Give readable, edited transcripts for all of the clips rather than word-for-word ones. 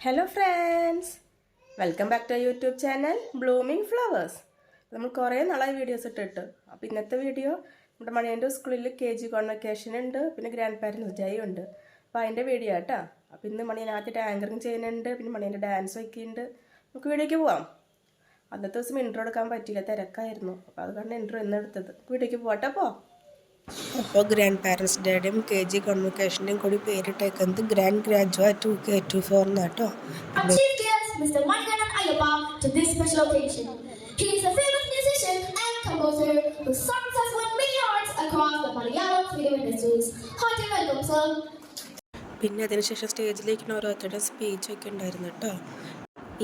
Hello friends, welcome back to YouTube channel blooming flowers. നമ്മൾ കുറേ നാളായി വീഡിയോസ് ഇട്ടിട്ട്. അപ്പോൾ ഇന്നത്തെ വീഡിയോ നമ്മുടെ മണിയൻ്റെ സ്കൂളിൽ KG കോൺവെക്കേഷൻ ഉണ്ട്, പിന്നെ ഗ്രാൻഡ് പാരൻസ് ഡേ ഉണ്ട്. അപ്പോൾ അതിൻ്റെ വീഡിയോ കേട്ടോ. അപ്പോൾ ഇന്ന് മണിയൻ ആദ്യമായിട്ട് ആങ്കറിങ് ചെയ്യുന്നുണ്ട്, പിന്നെ മണിയൻ്റെ ഡാൻസ് വയ്ക്കുന്നുണ്ട്. നമുക്ക് വീഡിയോയ്ക്ക് പോവാം. അന്നത്തെ ദിവസം ഇൻട്രോ എടുക്കാൻ പറ്റിയില്ല, തിരക്കായിരുന്നു. അപ്പോൾ അതുകൊണ്ട് ഇൻട്രോ ഇന്ന് എടുത്തത്. വീഡിയോയ്ക്ക് പോകട്ടെ. അപ്പോൾ ഗ്രാൻഡ് പാരൻസ് ഡേയുടെയും KG കോൺവെക്കേഷൻ്റെയും കൂടി പേരിട്ടേക്കുന്നത് ഗ്രാൻഡ് ഗ്രാജുവേറ്റ് 2K24 എന്നാട്ടോ. Mr. Manikandan Ayyappa to this special occasion. He is a famous musician and composer whose songs has won many awards across the Malayalam film industries. Hearty welcome, sir. പിന്നെ അതിനുശേഷം സ്റ്റേജിലേക്ക് ഓരോരുത്തരുടെ speech ഒക്കെ ഉണ്ടായിരുന്നു കേട്ടോ.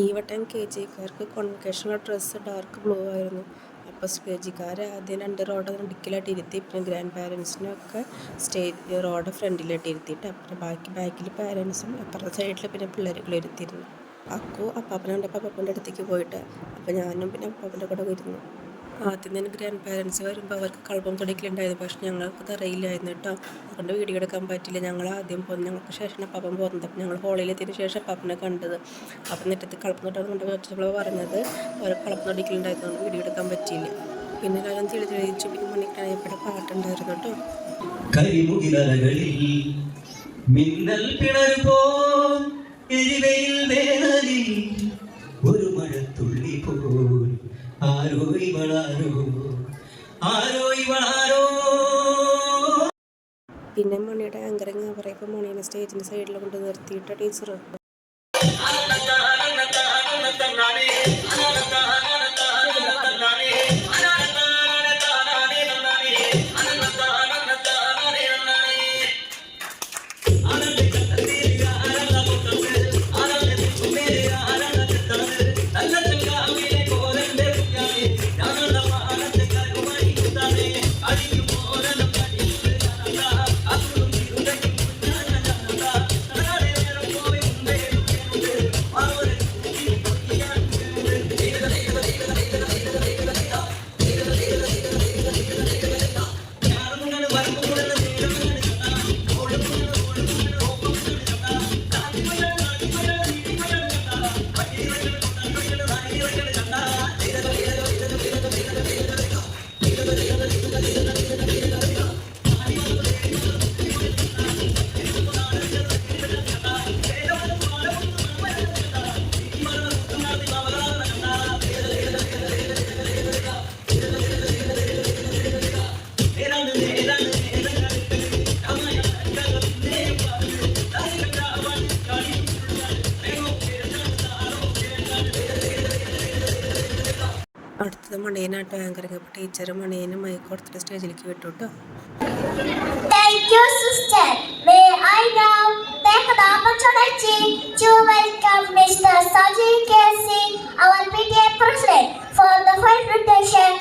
ഈ വട്ടം KGക്കാർക്ക് കോൺവെക്കേഷനുള്ള ഡ്രസ്സ് ഡാർക്ക് ബ്ലൂ ആയിരുന്നു. അപ്പോൾ KGക്കാർ ആദ്യം 2 റോഡ് നടുക്കിലായിട്ട് ഇരുത്തി, പിന്നെ ഗ്രാൻഡ് പാരൻസിനൊക്കെ സ്റ്റേജ് റോഡ് ഫ്രണ്ടിലായിട്ട് ഇരുത്തിയിട്ട് പിന്നെ ബാക്കിൽ പാരൻസും അപ്പുറത്തെ സൈഡിൽ പിന്നെ പിള്ളേരുകൾ ഇരുത്തിയിരുന്നു. അപ്പാപ്പനുണ്ട് അപ്പാപ്പൻ്റെ അടുത്തേക്ക് പോയിട്ട് അപ്പോൾ ഞാനും പിന്നെ അപ്പാപ്പൻ്റെ കൂടെ ഇരുന്നു. ആദ്യം തന്നെ ഗ്രാൻഡ് പാരൻസ് വരുമ്പോൾ അവർക്ക് കളപ്പം തുടക്കലുണ്ടായിരുന്നു, പക്ഷെ ഞങ്ങൾക്ക് അറിയില്ലായിരുന്നു കേട്ടോ. അതുകൊണ്ട് വീഡിയോ എടുക്കാൻ പറ്റില്ല. ഞങ്ങൾ ആദ്യം പോകുന്നു, ഞങ്ങൾക്ക് ശേഷം അപ്പാപ്പൻ പോകുന്നത്. അപ്പം ഞങ്ങൾ ഹോളിലെത്തിയതിന് ശേഷം അപ്പാപ്പനെ കണ്ടത്. അപ്പം നെറ്റത്ത് കളപ്പം തൊട്ട് വെച്ചപ്പോൾ പറഞ്ഞത് അവർ കളപ്പം തുടക്കലുണ്ടായിരുന്നുകൊണ്ട് വീഡിയോ എടുക്കാൻ പറ്റിയില്ല. പിന്നെ എല്ലാവരും തെളിച്ചു. പിന്നെ മണിക്കായപ്പോഴും പാട്ടുണ്ടായിരുന്നു കേട്ടോ. ഒരു മഴത്തുള്ളി പോൽ ആരോ പിന്നെ മണിയുടെ ആങ്കറിങ് പറയുമ്പോൾ മണീനെ സ്റ്റേജിൻ്റെ സൈഡിൽ കൊണ്ട് നിർത്തിയിട്ട് ടീച്ചർ അടുത്തത് മണിയനാട്ടോ ആങ്കറിങ്. അപ്പോൾ ടീച്ചർ മണിയനും മൈക്ക് കൊടുത്തിട്ട് സ്റ്റേജിലേക്ക് വിട്ടു കേട്ടോ. Thank you, sister. May I now take the opportunity to welcome Mr. Sajid KC, our PTA president, for the first presentation.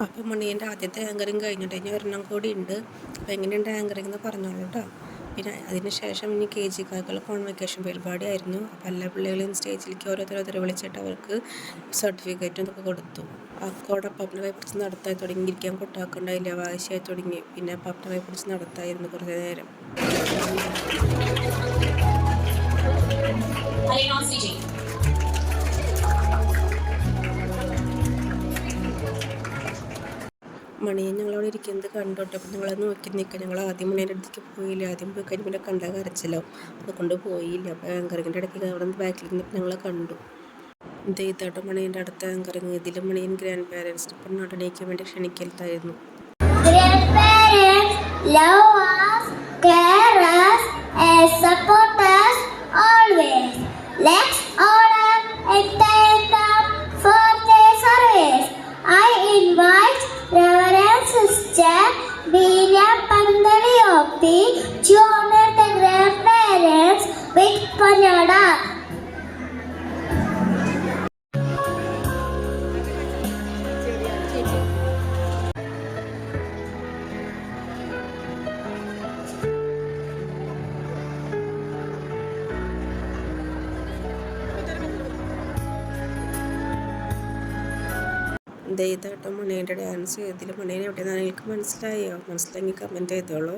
അപ്പോൾ മണിയൻ്റെ ആദ്യത്തെ ആങ്കറിങ് കഴിഞ്ഞിട്ട് ഇനി ഒരെണ്ണം കൂടി ഉണ്ട്. അപ്പോൾ എങ്ങനെയുണ്ട് ആങ്കറിങ് എന്ന് പറഞ്ഞോളൂ കേട്ടോ. പിന്നെ അതിന് ശേഷം ഇനി KGക്കാർക്കുള്ള കോൺവെക്കേഷൻ പരിപാടിയായിരുന്നു. അപ്പോൾ എല്ലാ പിള്ളേരെയും സ്റ്റേജിലേക്ക് ഓരോരുത്തരോരുത്തരെ വിളിച്ചിട്ട് അവർക്ക് സർട്ടിഫിക്കറ്റും ഇതൊക്കെ കൊടുത്തു. അക്കോടെ അപ്പാപ്പനെ കൈ പിടിച്ച് നടത്തായി തുടങ്ങി. ഇരിക്കാൻ കൊട്ടാക്കണ്ടായില്ല, വാശിയായി തുടങ്ങി. പിന്നെ അപ്പാപ്പനെ കൈ പിടിച്ച് നടത്തായിരുന്നു കുറേ നേരം. മണിയെ ഞങ്ങളവിടെ ഇരിക്കുന്നത് കണ്ടോട്ടെ. അപ്പം ഞങ്ങളെ നോക്കി നിൽക്കുക. ഞങ്ങൾ ആദ്യം മണീൻ്റെ അടുത്തേക്ക് പോയില്ല. ആദ്യം പോയി കഴിഞ്ഞ് പിന്നെ കണ്ടാൽ കരച്ചില്ലോ, അതുകൊണ്ട് പോയില്ല. അപ്പോൾ ആങ്കറിങ്ങിൻ്റെ ഇടയ്ക്ക് അവിടെ നിന്ന് ബാക്കിൽ നിന്നപ്പോൾ ഞങ്ങളെ കണ്ടു. ഇതായിട്ട് മണീൻ്റെ അടുത്ത ആങ്കറിങ്. ഇതിൽ മണിയൻ ഗ്രാൻഡ് പാരൻസ് നടനയ്ക്ക് വേണ്ടി ക്ഷണിക്കലായിരുന്നു. To honor the grandparents with Panyada. ഇതായിട്ട് മണീൻ്റെ ഡാൻസ്. ഇതിൽ മണീനെ എവിടെയെന്നാണ് എനിക്ക് മനസ്സിലായോ? മനസ്സിലായെങ്കിൽ കമൻറ്റ് ചെയ്തോളൂ.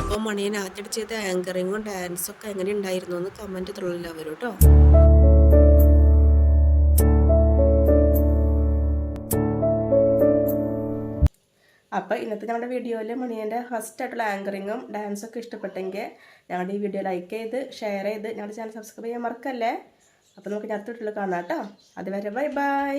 അപ്പോൾ മണിയൻ ആദ്യം ചെയ്ത ആങ്കറിങ്ങും ഡാൻസും ഒക്കെ എങ്ങനെ ഉണ്ടായിരുന്നു എന്ന് കമൻറ്റ് തുള്ളില്ല അവർ കേട്ടോ. അപ്പോൾ ഇന്നത്തെ ഞങ്ങളുടെ വീഡിയോയിൽ മണിയൻ്റെ ഫസ്റ്റ് ആയിട്ടുള്ള ആങ്കറിങ്ങും ഡാൻസൊക്കെ ഇഷ്ടപ്പെട്ടെങ്കിൽ ഞങ്ങളുടെ ഈ വീഡിയോ ലൈക്ക് ചെയ്ത് ഷെയർ ചെയ്ത് ഞങ്ങളുടെ ചാനൽ സബ്സ്ക്രൈബ് ചെയ്യാൻ മറക്കല്ലേ. അപ്പോൾ നമുക്ക് അടുത്ത വീട്ടിൽ കാണാം കേട്ടോ. അതുവരെ ബൈ ബൈ.